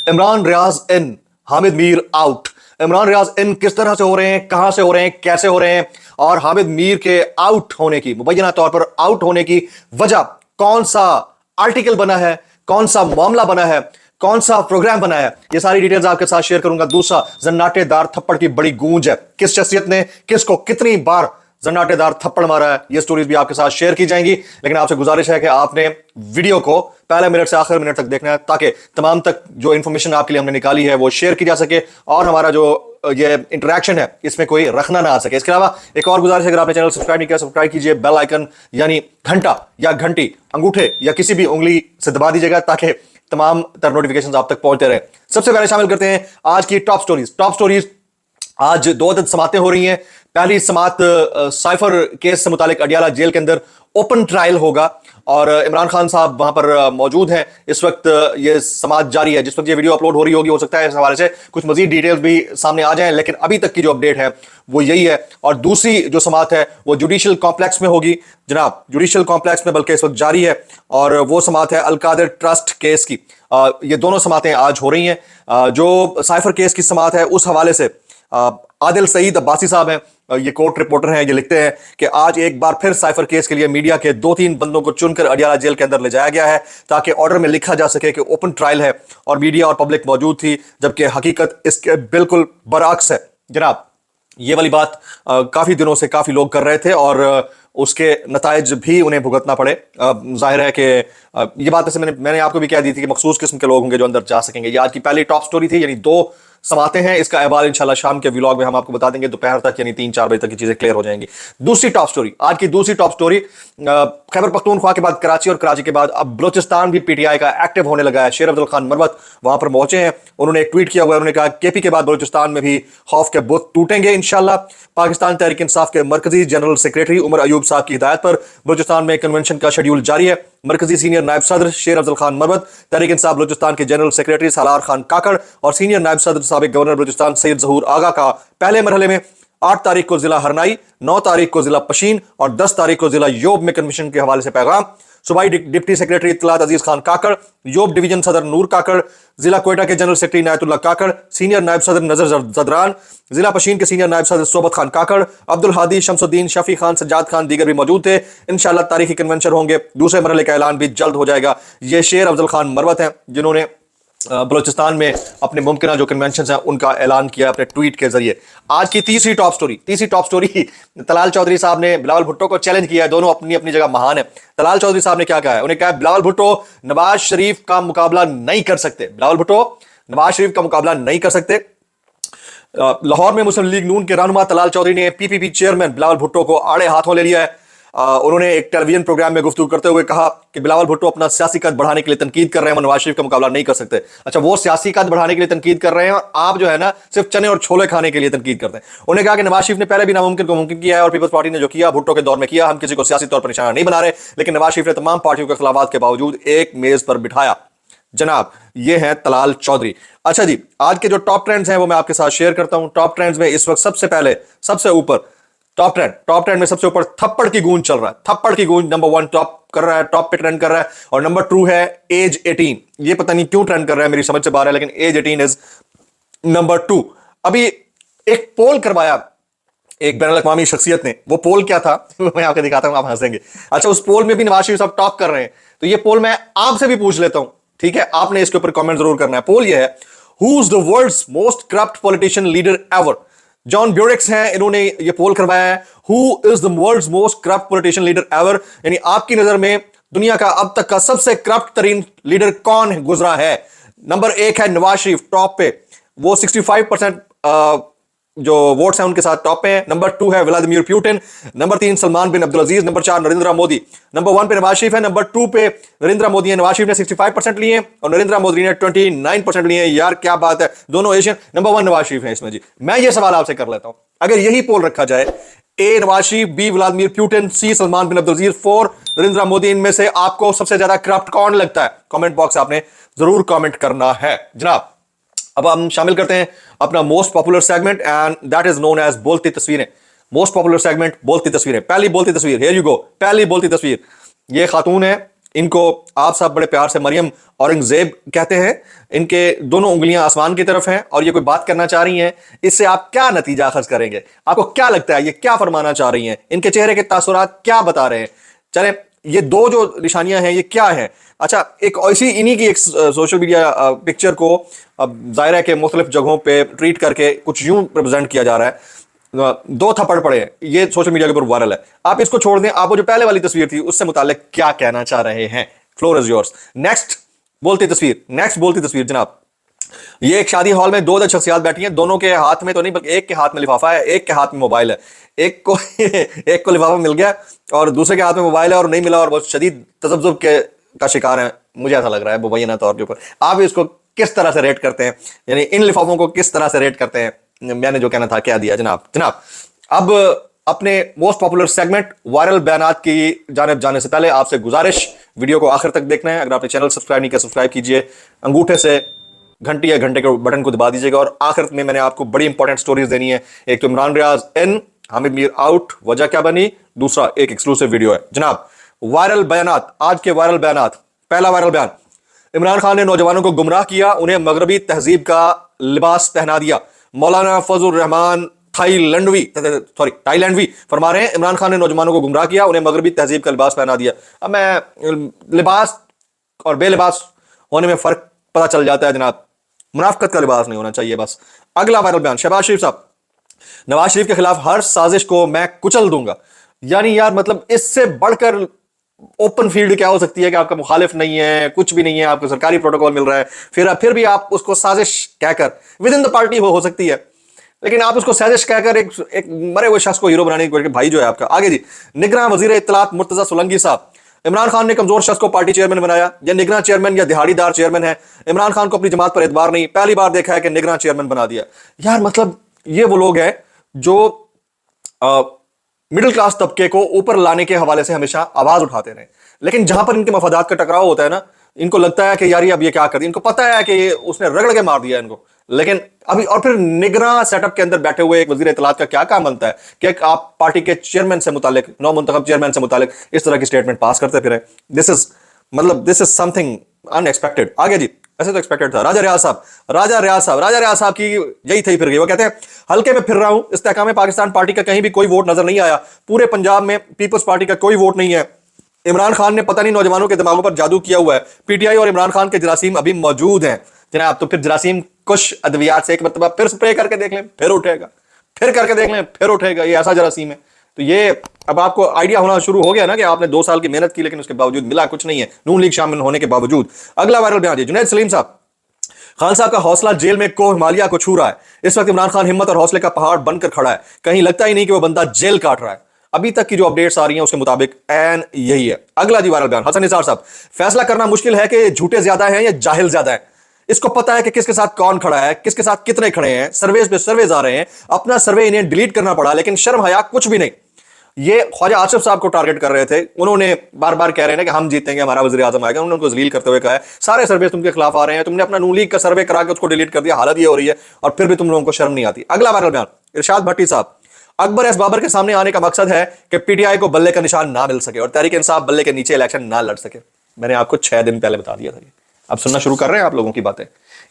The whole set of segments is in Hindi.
इमरान रियाज इन, हामिद मीर आउट। इमरान रियाज इन किस तरह से हो रहे हैं, कहां से हो रहे हैं, कैसे हो रहे हैं, और हामिद मीर के आउट होने की, मुबैना तौर पर आउट होने की वजह, कौन सा आर्टिकल बना है, कौन सा मामला बना है, कौन सा प्रोग्राम बना है, ये सारी डिटेल्स आपके साथ शेयर करूंगा। दूसरा, जन्नाटेदार थप्पड़ की बड़ी गूंज है, किस शख्सियत ने किसको कितनी बार जन्नाटेदार थप्पड़ मारा है, ये स्टोरीज भी आपके साथ शेयर की जाएंगी। लेकिन आपसे गुजारिश है कि आपने वीडियो को पहले मिनट से आखिर मिनट तक देखना है, ताकि तमाम तक जो इंफॉर्मेशन आपके लिए हमने निकाली है वो शेयर की जा सके और हमारा जो ये इंटरेक्शन है इसमें कोई रखना ना आ सके। इसके अलावा एक और गुजारिश है, अगर आपने चैनल सब्सक्राइब नहीं किया, सब्सक्राइब कीजिए, बेल आइकन यानी घंटा या घंटी अंगूठे या किसी भी उंगली से दबा दीजिएगा ताकि तमाम तर नोटिफिकेशन आप तक पहुंचते रहे। सबसे पहले शामिल करते हैं आज की टॉप स्टोरीज। आज दो अदद समातें हो रही हैं। पहली समात साइफर केस से मुतालिक अडियाला जेल के अंदर ओपन ट्रायल होगा और इमरान खान साहब वहां पर मौजूद हैं। इस वक्त ये समात जारी है, जिस वक्त ये वीडियो अपलोड हो रही होगी हो सकता है इस हवाले से कुछ मजीद डिटेल्स भी सामने आ जाएं, लेकिन अभी तक की जो अपडेट है वो यही है। और दूसरी जो समात है वो जुडिशियल कॉम्प्लेक्स में होगी जनाब, जुडिशियल कॉम्प्लेक्स में बल्कि इस वक्त जारी है, और वो समात है अलकादिर ट्रस्ट केस की। ये दोनों समातें आज हो रही हैं। जो साइफर केस की समात है उस हवाले से आदिल सईद अब्बासी साहब हैं, ये कोर्ट रिपोर्टर हैं, ये लिखते हैं कि आज एक बार फिर साइफर केस के लिए मीडिया के 2-3 बंदों को चुनकर अडियाला जेल के अंदर ले जाया गया है ताकि ऑर्डर में लिखा जा सके कि ओपन ट्रायल है और मीडिया और पब्लिक मौजूद थी, जबकि हकीकत इसके बिल्कुल बरअक्स है जनाब। ये वाली बात काफी दिनों से काफी लोग कर रहे थे और उसके नतायज भी उन्हें भुगतना पड़े। जाहिर है कि ये बात ऐसे मैंने आपको भी कह दी थी कि मखसूस किस्म के लोग होंगे जो अंदर जा सकेंगे। ये आज की पहली टॉप स्टोरी थी, यानी 2 समाते हैं। इसका अहवाल इंशाल्लाह शाम के व्लॉग में हम आपको बता देंगे, दोपहर तक यानी 3-4 बजे तक की चीजें क्लियर हो जाएंगी। दूसरी टॉप स्टोरी, आज की दूसरी टॉप स्टोरी, खैबर पख्तूनख्वा के बाद कराची और कराची के बाद अब बलोचिस्तान भी पीटीआई का एक्टिव होने लगा है। शेर अब्दुल खान मरवत वहां पर पहुंचे हैं, उन्होंने एक ट्वीट किया हुआ है, उन्होंने कहा केपी के बाद बलोचिस्तान में भी खौफ के बुत टूटेंगे इंशाल्लाह। पाकिस्तान तहरीक इंसाफ के मरकजी जनरल सेक्रेटरी उमर अयूब साहब की हिदायत पर बलोचिस्तान में कन्वेंशन का शेड्यूल जारी है। मरकजी सीनियर नायब सदर शेर अब्दुल खान मरवत, तहरीक इंसाफ बलोचिस्तान के जनरल सेक्रेटरी सालार खान काकड़ और सीनियर नायब सदर साबिक गवर्नर बलोचिस्तान सैयद जहूर आगा का पहले मरहले में 8 तारीख को जिला हरनाई, 9 तारीख को जिला पशीन और 10 तारीख को जिला योब में कन्वेंशन के हवाले से पैगाम। सूबाई डिप्टी सेक्रेटरी इत्तलात अजीज खान काकड़, योब डिवीजन सदर नूर काकड़, जिला कोयटा के जनरल सेक्रेटरी नायतुल्लाह काकड़, सीनियर नायब सदर नजर जदरान, जिला पशीन के सीनियर नायब सदर सोबत खान काकड़, अब्दुल हादी, शमसुद्दीन, शफी खान, सज्जाद खान दीगर भी मौजूद थे। इंशाल्लाह तारीखी कन्वेंशन होंगे। दूसरे मरहले का ऐलान भी जल्द हो जाएगा। ये शेर अब्दुल खान मरवत हैं जिन्होंने बलोचिस्तान में अपने मुमकिन जो कन्वेंशन हैं उनका ऐलान किया अपने ट्वीट के जरिए। आज की तीसरी टॉप स्टोरी, तलाल चौधरी साहब ने बिलावल भुट्टो को चैलेंज किया है। दोनों अपनी अपनी जगह महान है। तलाल चौधरी साहब ने क्या कहा है, उन्हें कहा बिलावल भुट्टो नवाज शरीफ का मुकाबला नहीं कर सकते। बिलावल भुट्टो नवाज शरीफ का मुकाबला नहीं कर सकते। लाहौर में मुस्लिम लीग नून के रहनुमा तलाल चौधरी ने पीपीपी चेयरमैन बिलावल भुट्टो को आड़े हाथों ले लिया है। उन्होंने एक टेलीविजन प्रोग्राम में गुफ्तगू करते हुए कहा कि बिलावल भुट्टो अपना सियासी कद बढ़ाने के लिए तनकीद कर रहे हैं, नवाज शरीफ का मुकाबला नहीं कर सकते। अच्छा, वो सियासी कद बढ़ाने के लिए तनकीद कर रहे हैं और आप जो है ना सिर्फ चने और छोले खाने के लिए तनकीद करते हैं। उन्होंने कहा कि नवाज शरीफ ने पहले भी नामुमकिन को मुमकिन किया है और पीपल्स पार्टी ने जो किया भुट्टो के दौर में किया। हम किसी को सियासी तौर पर निशाना नहीं बना रहे, लेकिन नवाज शरीफ ने तमाम पार्टियों के खिलाफात के बावजूद एक मेज पर बिठाया। जनाब, ये है तलाल चौधरी। अच्छा जी, आज के जो टॉप ट्रेंड्स हैं वो मैं आपके साथ शेयर करता हूं। टॉप ट्रेंड्स में इस वक्त सबसे ऊपर टॉप ट्रेंड में सबसे ऊपर थप्पड़ की गूंज चल रहा है। थप्पड़ की गूंज नंबर 1 टॉप कर रहा है, टॉप पे ट्रेंड कर रहा है। और नंबर 2 है एज 18। ये पता नहीं क्यों ट्रेंड कर रहा है, मेरी समझ से बाहर है, लेकिन एज 18 इज नंबर 2। अभी एक पोल करवाया एक बैनुल अक़वामी शख्सियत ने। वो पोल क्या था मैं आपको दिखाता हूं, आप हंसेंगे। अच्छा, उस पोल में भी नवाज शरीफ साहब टॉप कर रहे हैं, तो ये पोल मैं आपसे भी पूछ लेता हूं, ठीक है? आपने इसके ऊपर कमेंट जरूर करना है। पोल ये है, who is the world's most corrupt politician leader ever. John ब्यूरिक्स हैं, इन्होंने ये पोल करवाया है, who is the world's most corrupt politician leader ever, यानी आपकी नजर में दुनिया का अब तक का सबसे करप्ट तरीन लीडर कौन गुजरा है। नंबर 1 है नवाज शरीफ, टॉप पे, वो 65% जो वोट्स हैं उनके साथ टॉप पे है। नंबर 2 है व्लादिमीर पुतिन, नंबर 3 सलमान बिन अब्दुल अजीज, नंबर 4 नरेंद्र मोदी। नंबर 1 पे नवाज शरीफ है, नंबर 2 पे नरेंद्र मोदी है। नवाज शरीफ ने 65% लिए और नरेंद्र मोदी ने 29% लिए। यार क्या बात है, दोनों एशियन। नंबर 1 नवाज शरीफ है इसमें जी। मैं ये सवाल आपसे कर लेता हूं, अगर यही पोल रखा जाए, ए Nawaz Sharif, B Vladimir Putin, सी सलमान बिन अब्दुल अजीज, 4 नरेंद्र मोदी, इनमें से आपको सबसे ज्यादा करप्ट कौन लगता है? कमेंट बॉक्स आपने जरूर कमेंट करना है जनाब। अब हम शामिल करते हैं अपना most popular segment and that is known as बोलती तस्वीरें। मोस्ट पॉपुलर सेगमेंट बोलती तस्वीरें। पहली बोलती तस्वीर, हियर यू गो। पहली बोलती तस्वीर, ये खातून है, इनको आप सब बड़े प्यार से मरियम औरंगजेब कहते हैं। इनके दोनों उंगलियां आसमान की तरफ हैं और ये कोई बात करना चाह रही हैं। इससे आप क्या नतीजा अखज करेंगे? आपको क्या लगता है ये क्या फरमाना चाह रही हैं? इनके चेहरे के तासुरात क्या बता रहे हैं? चले, ये दो जो निशानियां हैं ये क्या है? अच्छा, एक ऐसी इन्हीं की एक सोशल मीडिया पिक्चर को अब जाहिर है कि मुख्तलिफ जगहों पे ट्रीट करके कुछ यूं रिप्रेजेंट किया जा रहा है। दो थप्पड़ पड़े हैं, ये सोशल मीडिया के ऊपर वायरल है। आप इसको छोड़ दें, आपको जो पहले वाली तस्वीर थी उससे मुताल्लिक क्या कहना चाह रहे हैं? Floor is yours. नेक्स्ट बोलती तस्वीर जनाब। ये एक शादी हॉल में दो दो शख्सियात बैठी हैं, दोनों के हाथ में तो नहीं बल्कि एक के हाथ में लिफाफा है, एक के हाथ में मोबाइल है। एक को एक को लिफाफा मिल गया और दूसरे के हाथ में मोबाइल है और नहीं मिला और बहुत शदीद तजब्जुब के का शिकार है। मुझे ऐसा लग रहा है मुबैना तौर के ऊपर। आप इसको किस तरह से रेट करते हैं, यानी इन लिफाफों को किस तरह से रेट करते हैं? मैंने जो कहना था कह दिया जनाब। अब अपने मोस्ट पॉपुलर सेगमेंट वायरल बयानात की जानिब जाने से पहले आपसे गुजारिश, वीडियो को आखिर तक देखना है। अगर आपने चैनल सब्सक्राइब नहीं किया सब्सक्राइब कीजिए, अंगूठे से घंटी या घंटे के बटन को दबा दीजिएगा। और आखिर में मैंने आपको बड़ी इंपॉर्टेंट स्टोरीज देनी है। एक तो इमरान रियाज इन, हामिद मीर आउट, वजह क्या बनी, दूसरा एक एक्सक्लूसिव वीडियो है जनाब। वायरल बयानात, आज के वायरल बयानात। पहला वायरल बयान, इमरान खान ने नौजवानों को गुमराह किया, उन्हें मगरबी तहजीब का लिबास पहना दिया। मौलाना फजल रहमान थाईलैंडवी फरमा रहे हैं, इमरान खान ने नौजवानों को गुमराह किया, उन्हें मगरबी तहजीब का लिबास पहना दिया। अब मैं लिबास और बेलिबास होने में फर्क पता चल जाता है जनाब। मुनाफकत का लिबास नहीं होना चाहिए बस। अगला वायरल बयान, शहबाज शरीफ साहब, नवाज शरीफ के खिलाफ हर साजिश को मैं कुचल दूंगा। यानी यार मतलब इससे बढ़कर ओपन फील्ड क्या हो सकती है कि आपका मुखालिफ नहीं है, कुछ भी नहीं है, आपको सरकारी प्रोटोकॉल मिल रहा है, फिर भी आप उसको साजिश कहकर विद इन द पार्टी हो सकती है, लेकिन आप उसको साजिश कहकर एक मरे हुए शख्स को हीरो बनाने की कोशिश, भाई जो है आपका। आगे जी, निगरान वजीर इत्तलात मुर्तजा सोलंकी साहब, इमरान खान ने कमजोर शख्स को पार्टी चेयरमैन बनाया। यह निगरान चेयरमैन या दिहाड़ीदार चेयरमैन है। इमरान खान को अपनी जमात पर एतबार नहीं, पहली बार देखा है कि निगरान चेयरमैन बना दिया। यार मतलब ये वो लोग हैं जो मिडिल क्लास तबके को ऊपर लाने के हवाले से हमेशा आवाज उठाते रहे, लेकिन जहां पर इनके मफादात का टकराव होता है ना, इनको लगता है कि यार ये अब ये क्या कर दिया। इनको पता है कि ये उसने रगड़ के मार दिया इनको, लेकिन अभी और फिर निगरान सेटअप के अंदर बैठे हुए एक वजीर इत्तलात का क्या काम बनता है कि आप पार्टी के चेयरमैन से मुतालिक, नौ मुंतखब चेयरमैन से मुतालिक इस तरह की स्टेटमेंट पास करते फिर। This is something unexpected. आगे जी, ऐसे तो एक्सपेक्टेड था। राजा रियाज साहब की यही थी फिर गई। वो कहते हैं, हल्के में फिर रहा हूं, इस्तेहकाम पाकिस्तान पार्टी का कहीं भी कोई वोट नजर नहीं आया। पूरे पंजाब में पीपल्स पार्टी का कोई वोट नहीं है। इमरान खान ने पता नहीं नौजवानों के दिमागों पर जादू किया हुआ है। पीटीआई और इमरान खान के जरासीम अभी मौजूद हैं जनाब। तो फिर जरासीम कुछ अद्वियात से एक मरतबा फिर स्प्रे करके देख लें, फिर उठेगा, फिर करके देख लें, फिर उठेगा। ये ऐसा जरासीम है। तो ये अब आपको आइडिया होना शुरू हो गया ना कि आपने 2 साल की मेहनत की, लेकिन उसके बावजूद मिला कुछ नहीं है, नून लीग शामिल होने के बावजूद। अगला वायरल बयान जी, जुनैद सलीम साहब, खान साहब का हौसला जेल में को हिमालय को छू रहा है। इस वक्त इमरान खान हिम्मत और हौसले का पहाड़ बनकर खड़ा है, कहीं लगता ही नहीं कि वो बंदा जेल काट रहा है। अभी तक की जो अपडेट्स आ रही हैं उसके मुताबिक एन यही है। अगला जी वायरल बयान, हसन निसार साहब, फैसला करना मुश्किल है कि झूठे ज्यादा हैं या जाहिल ज्यादा है। इसको पता है कि किसके साथ कौन खड़ा है, किसके साथ कितने खड़े हैं। सर्वेज पे सर्वेज आ रहे हैं, अपना सर्वे इन्हें डिलीट करना पड़ा, लेकिन शर्म हया कुछ भी नहीं। ये ख्वाजा आसिफ साहब को टारगेट कर रहे थे, उन्होंने बार बार कह रहे हैं कि हम जीतेंगे, हमारा वज़ीर आज़म आएगा। उन्होंने उनको जलील करते हुए कहा है, सारे सर्वे तुमके खिलाफ आ रहे हैं, तुमने अपना नून लीग का सर्वे करा के उसको डिलीट कर दिया, हालत ये हो रही है, और फिर भी तुम लोगों को शर्म नहीं आती। अगला वायरल बयान, इरशाद भट्टी साहब, अकबर एस बाबर के सामने आने का मकसद है कि पीटीआई को बल्ले का निशान ना मिल सके और तहरीक इंसाफ बल्ले के नीचे इलेक्शन ना लड़ सके। मैंने आपको 6 दिन पहले बता दिया था। अब सुनना शुरू कर रहे हैं आप लोगों की बातें।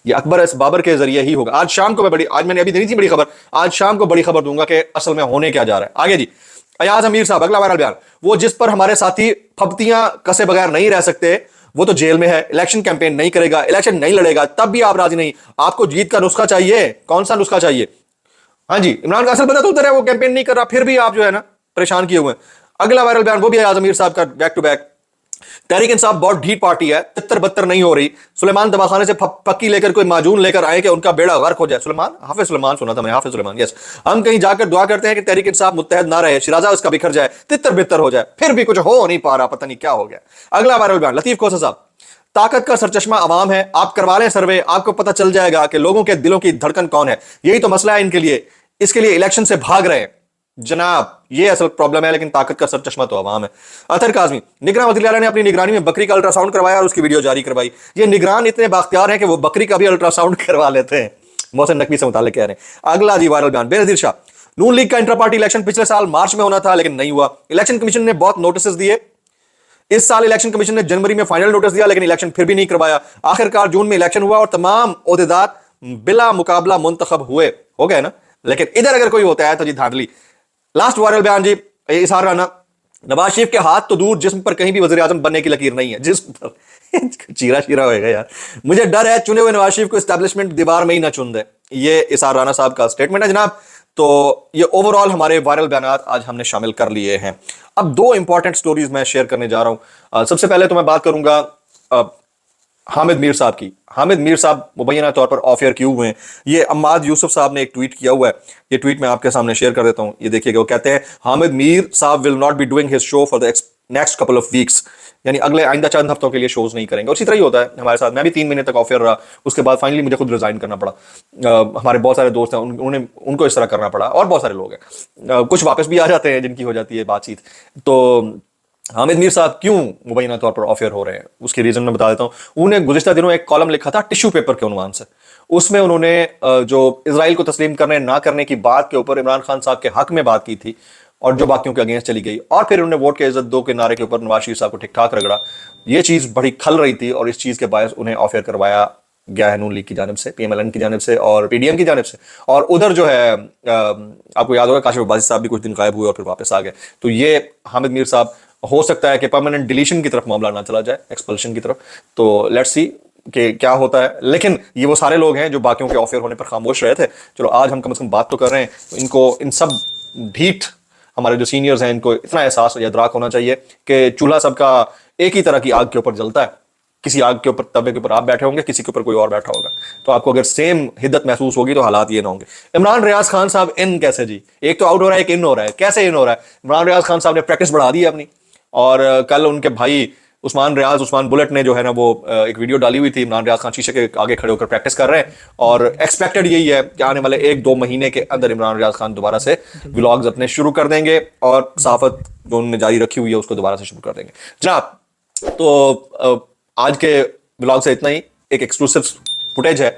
ये अकबर एस बाबर के जरिए ही होगा। आज शाम को आज मैंने अभी दी थी बड़ी खबर, आज शाम को बड़ी खबर दूंगा कि असल में होने क्या जा रहा है। आगे जी, अयाज अमीर साहब, अगला वायरल बयान, वो जिस पर हमारे साथी फब्तियां कसे बगैर नहीं रह सकते वो तो जेल में है, इलेक्शन कैंपेन नहीं करेगा, इलेक्शन नहीं लड़ेगा, तब भी आप राजी नहीं। आपको जीत का नुस्खा चाहिए, कौन सा नुस्खा चाहिए? हाँ जी, इमरान का असल बंदा तो उधर है, वो कैंपेन नहीं कर रहा, फिर भी आप जो है ना परेशान किए हुए हैं। अगला वायरल बयान वो भी अयाज अमीर साहब का, back to back. Tehreek Insaf बहुत ढीठ पार्टी है, तितर बत्तर नहीं हो रही। सुलेमान दवाखाने से पक्की लेकर कोई माजून लेकर आए कि उनका बेड़ा गर्क हो जाए। सुलेमान, हाफिज सुलेमान सुना था मैं, हाफिज सुलेमान, यस। हम कहीं जाकर दुआ करते हैं कि तहरीक इंसाफ मुत्तहद ना रहे, शिराजा उसका बिखर जाए, तितर बितर हो जाए, फिर भी कुछ हो नहीं पा रहा, पता नहीं क्या हो गया। अगला वायरल बयान, लतीफ खोसा साहब, ताकत का सरचश्मा अवाम है, आप करवा लें सर्वे, आपको पता चल जाएगा कि लोगों के दिलों की धड़कन कौन है। यही तो मसला है इनके लिए, इसके लिए इलेक्शन से भाग रहे हैं जनाब, ये असल प्रॉब्लम है, लेकिन ताकत का सरचश्मा तो अवाम है। अतर काज़मी, निगरान वज़ीर आला ने अपनी निगरानी में बकरी का अल्ट्रासाउंड करवाया और उसकी वीडियो जारी करवाई। ये निगरान इतने बाख्तियार हैं कि वो बकरी का भी अल्ट्रासाउंड करवा लेते हैं। मोहसिन नकवी से मुताल्लिक कह रहे हैं। अगला जी वायरल बयान, बेनज़ीर शाह, नून लीग का इंटर पार्टी इलेक्शन पिछले साल मार्च में होना था लेकिन नहीं हुआ। इलेक्शन कमीशन ने बहुत नोटिस दिए, इस साल इलेक्शन कमीशन ने जनवरी में फाइनल नोटिस दिया, लेकिन इलेक्शन फिर भी नहीं करवाया। आखिरकार जून में इलेक्शन हुआ और तमाम ओहदेदार बिला मुकाबला मुंतखब हुए, हो गए ना। लेकिन इधर अगर कोई होता है तो जी धांधली। लास्ट वायरल बयान जी, इजहार राना, नवाज शरीफ के हाथ तो दूर, जिस्म पर कहीं भी वजीर आजम बनने की लकीर नहीं है। जिस्म पर चीरा चीरा होएगा यार। मुझे डर है चुने हुए नवाज शरीफ को एस्टैब्लिशमेंट दीवार में ही ना चुन दे। ये इजहार राना साहब का स्टेटमेंट है जनाब। तो ये ओवरऑल हमारे वायरल बयानात आज हमने शामिल कर लिए हैं। अब दो इंपॉर्टेंट स्टोरीज मैं शेयर करने जा रहा हूं। सबसे पहले तो मैं बात करूंगा हामिद मीर साहब की। हामिद मीर साहब मुबैना तौर पर ऑफ एयर क्यों हुए हैं, ये अम्माद यूसुफ साहब ने एक ट्वीट किया हुआ है। ये ट्वीट मैं आपके सामने शेयर कर देता हूं, ये देखिएगा। वो कहते हैं हामिद मीर साहब will not be doing his show for the next couple of weeks, यानी अगले आइंदा चंद हफ्तों के लिए शोज नहीं करेंगे। और इसी तरह ही होता है हमारे साथ। मैं भी 3 महीने तक ऑफ एयर रहा, उसके बाद फाइनली मुझे खुद रिजाइन करना पड़ा। हमारे बहुत सारे दोस्त हैं, उनको इस तरह करना पड़ा, और बहुत सारे लोग हैं, कुछ वापस भी आ जाते हैं जिनकी हो जाती है बातचीत। तो हामिद मीर साहब क्यों मुबैना तौर पर ऑफ एयर हो रहे हैं, उसकी रीजन मैं बता देता हूं। उन्होंने गुज़िश्ता दिनों एक कॉलम लिखा था टिश्यू पेपर के उन्वान से। उसमें उन्होंने जो इजराइल को तस्लीम करने ना करने की बात के ऊपर इमरान खान साहब के हक में बात की थी, और जो बाकियों के अगेंस्ट चली गई। और फिर उन्होंने वोट के इज्जत दो के नारे के ऊपर नवाज शरीफ साहब को ठीक ठाक रगड़ा। ये चीज बड़ी खल रही थी, और इस चीज के बायस उन्हें ऑफ एयर करवाया गया है नून लीग की जानिब से, पीएमएलएन की जानिब से और पीडीएम की जानिब से। और उधर जो है आपको याद होगा काशिफ अब्बासी साहब भी कुछ दिन गायब हुए और फिर वापस आ गए। तो ये हामिद मीर साहब हो सकता है कि परमानेंट डिलीशन की तरफ मामला ना चला जाए, एक्सपल्शन की तरफ। तो लेट्स सी कि क्या होता है। लेकिन ये वो सारे लोग हैं जो बाकियों के ऑफ एयर होने पर खामोश रहे थे। चलो आज हम कम से कम बात तो कर रहे हैं। तो इनको, इन सब ढीठ हमारे जो सीनियर्स हैं, इनको इतना एहसास या इदराक होना चाहिए कि चूल्हा सबका एक ही तरह की आग के ऊपर जलता है। किसी आग के ऊपर, तवे के ऊपर आप बैठे होंगे, किसी के ऊपर कोई और बैठा होगा। तो आपको अगर सेम हिद्दत महसूस होगी तो हालात ये ना होंगे। इमरान रियाज खान साहब इन कैसे जी, एक तो आउट हो रहा है, एक इन हो रहा है। कैसे इन हो रहा है? इमरान रियाज खान साहब ने प्रैक्टिस बढ़ा दी है अपनी, और कल उनके भाई उस्मान बुलेट ने जो है ना वो एक वीडियो डाली हुई थी। इमरान रियाज खान शीशे के आगे खड़े होकर प्रैक्टिस कर रहे हैं, और एक्सपेक्टेड यही है कि आने वाले 1-2 महीने के अंदर इमरान रियाज खान दोबारा से व्लॉग्स अपने शुरू कर देंगे, और सहाफत जो उन्होंने जारी रखी हुई है उसको दोबारा से शुरू कर देंगे जनाब। तो आज के व्लॉग से इतना ही। एक एक्सक्लूसिव फुटेज है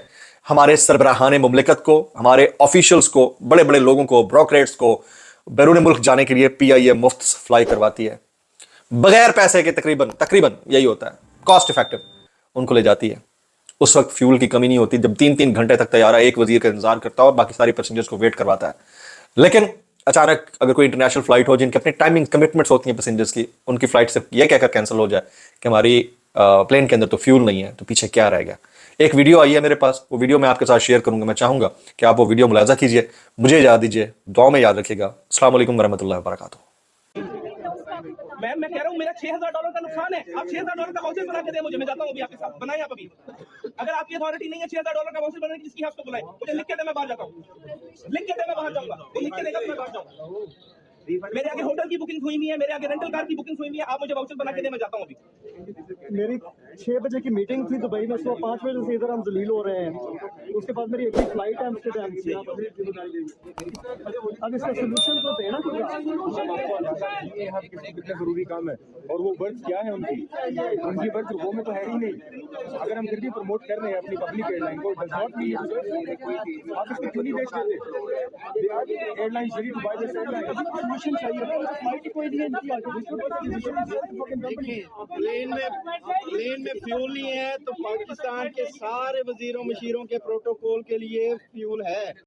हमारे सरबराहान मुमलिकत को, हमारे ऑफिशियल्स को, बड़े बड़े लोगों को, ब्रोकरेट्स को बैरून मुल्क जाने के लिए पीआईए मुफ्त फ्लाई करवाती है बगैर पैसे के। तकरीबन यही होता है, कॉस्ट इफेक्टिव उनको ले जाती है। उस वक्त फ्यूल की कमी नहीं होती जब 3-3 घंटे तक तैयारा एक वजीर का इंतजार करता है और बाकी सारी पैसेंजर्स को वेट करवाता है। लेकिन अचानक अगर कोई इंटरनेशनल फ्लाइट हो, जिनकी अपनी टाइमिंग कमिटमेंट्स होती हैं पैसेंजर्स की, उनकी फ्लाइट से यह कहकर कैंसिल हो जाए कि हमारी प्लेन के अंदर तो फ्यूल नहीं है, तो पीछे क्या रहेगा। एक वीडियो आई है मेरे पास, वो वीडियो मैं आपके साथ शेयर करूंगा। मैं चाहूंगा कि आप वो वीडियो मुलाजा कीजिए, मुझे याद दीजिए, दुआ में याद रखिएगा। अस्सलाम वालेकुम वरहमतुल्लाहि वबरकातुहू। मैम मैं कह रहा हूँ मेरा $6,000 का नुकसान है। आप $6,000 का वाउचर बना के दें मुझे, मैं जाता हूँ अभी आपके साथ। बनाए आप अभी। अगर आपकी अथॉरिटी नहीं है $6,000 का वाउचर बनाने की, किसकी है उसको बुलाएं। मुझे लिख के दे, मैं बाहर जाता हूँ। लिख के दे, मैं बाहर जाऊंगा। वो लिख के देगा तो मैं बाहर जाऊंगा। मेरे आगे होटल की बुकिंग हुई है, मेरे आगे रेंटल कार की बुकिंग हुई है। आप मुझे वाउचर बना के दे, मैं जाता हूँ अभी। मेरी 6 बजे की मीटिंग थी दुबई में, सुबह 5 बजे से इधर हम जलील हो रहे हैं। उसके बाद मेरी एक ही फ्लाइट है एम्स्टर्डम से। अब इसका सोल्यूशन तो देना ये हर किसी कितना जरूरी काम है, और वो वर्थ क्या है उनकी वर्थ वो में तो है ही नहीं। अगर हम फिर भी प्रमोट कर रहे हैं अपनी पब्लिक एयरलाइन को, डज नॉट मीन आप इसको क्यों नहीं बेच देते? Airline ready to buy this airline, solution चाहिए। फ्लाइट कोई नहीं है देखिए, प्लेन में फ्यूल नहीं है तो पाकिस्तान के सारे वजीरों मशीरों के प्रोटोकॉल के लिए फ्यूल है।